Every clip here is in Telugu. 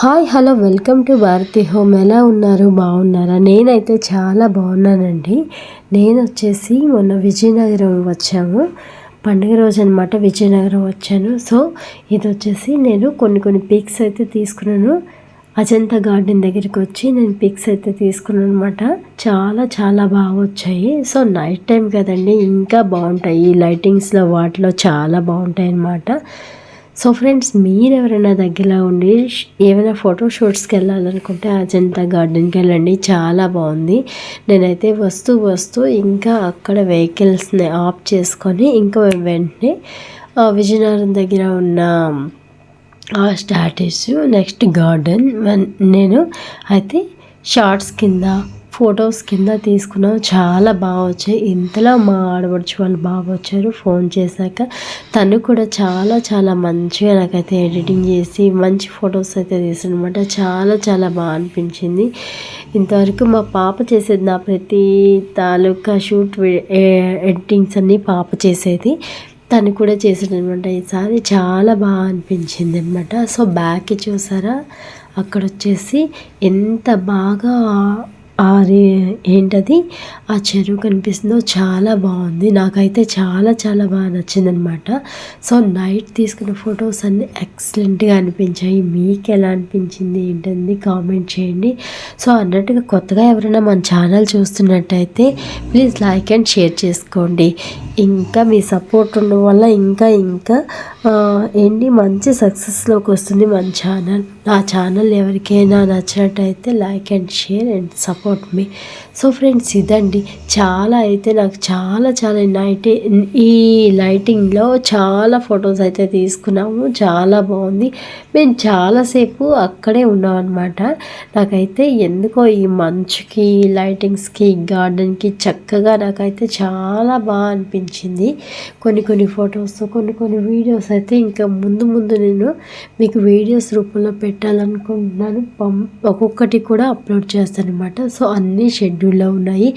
Hi hello welcome to Bharati home. ఎలా ఉన్నారు? బాగున్నారా? నేనైతే చాలా బాగున్నానండి. నేను వచ్చేసి మొన్న విజయనగరం వచ్చాము, పండుగ రోజు అనమాట. విజయనగరం వచ్చాను. సో ఇది వచ్చేసి నేను కొన్ని పిక్స్ అయితే తీసుకున్నాను. అజంతా గార్డెన్ దగ్గరికి వచ్చి నేను పిక్స్ అయితే తీసుకున్నాను అనమాట. చాలా చాలా బాగా వచ్చాయి. సో నైట్ టైం కదండి, ఇంకా బాగుంటాయి. లైటింగ్స్లో వాటిలో చాలా బాగుంటాయి అన్నమాట. సో ఫ్రెండ్స్, మీరు ఎవరైనా దగ్గరలో ఉండి ఏమైనా ఫోటో షూట్స్కి వెళ్ళాలనుకుంటే అజంతా గార్డెన్కి వెళ్ళండి, చాలా బాగుంది. నేనైతే వస్తూ ఇంకా అక్కడ వెహికల్స్ని ఆఫ్ చేసుకొని ఇంకా వెంటనే విజయనగరం దగ్గర ఉన్న స్టాట్యూస్, నెక్స్ట్ గార్డెన్ నేను అయితే షార్ట్స్ కింద ఫొటోస్ కింద తీసుకున్నాం. చాలా బాగా వచ్చాయి. ఇంతలో మా ఆడపడుచు వాళ్ళు బాగా వచ్చారు. ఫోన్ చేశాక తను కూడా చాలా చాలా మంచిగా నాకైతే ఎడిటింగ్ చేసి మంచి ఫొటోస్ అయితే తీసానమాట. చాలా చాలా బాగా అనిపించింది. ఇంతవరకు మా పాప చేసేది, నా ప్రతి తాలూకా షూట్ ఎడిటింగ్స్ అన్నీ పాప చేసేది. తను కూడా చేసాడనమాట. ఈసారి చాలా బాగా అనిపించింది అనమాట. సో బ్యాక్ చూసారా, అక్కడ వచ్చేసి ఎంత బాగా ఏంటది ఆ చెరువు కనిపిస్తుందో, చాలా బాగుంది. నాకైతే చాలా చాలా బాగా నచ్చిందనమాట. సో నైట్ తీసుకున్న ఫొటోస్ అన్నీ ఎక్సలెంట్గా అనిపించాయి. మీకు ఎలా అనిపించింది ఏంటంది కామెంట్ చేయండి. సో అన్నట్టుగా కొత్తగా ఎవరైనా మన ఛానల్ చూస్తున్నట్టయితే ప్లీజ్ లైక్ అండ్ షేర్ చేసుకోండి. ఇంకా మీ సపోర్ట్ ఉండడం వల్ల ఇంకా ఏంటి మంచి సక్సెస్లోకి వస్తుంది మన ఛానల్. నా ఛానల్ ఎవరికైనా నచ్చినట్టయితే like and share and support me. So friends, ఇదండి. చాలా అయితే నాకు చాలా చాలా ఈ లైటింగ్లో చాలా ఫొటోస్ అయితే తీసుకున్నాము. చాలా బాగుంది. మేము చాలాసేపు అక్కడే ఉన్నాం అనమాట. నాకైతే ఎందుకో ఈ మంచుకి, లైటింగ్స్కి, గార్డెన్కి చక్కగా నాకైతే చాలా బాగా అనిపించింది. కొన్ని ఫొటోస్, కొన్ని వీడియోస్ అయితే ఇంకా ముందు నేను మీకు వీడియోస్ రూపంలో పెట్టాలనుకుంటున్నాను. ఒక్కొక్కటి కూడా అప్లోడ్ చేస్తాను అనమాట. సో అన్నీ షెడ్యూల్లో ఉన్నాయి.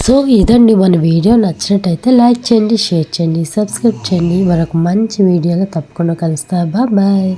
సో ఇదండి, మన వీడియో నచ్చినట్టయితే లైక్ చేయండి, షేర్ చేయండి, సబ్స్క్రైబ్ చేయండి. మరొక మంచి వీడియోలో తప్పకుండా కలుస్తా. బాయ్.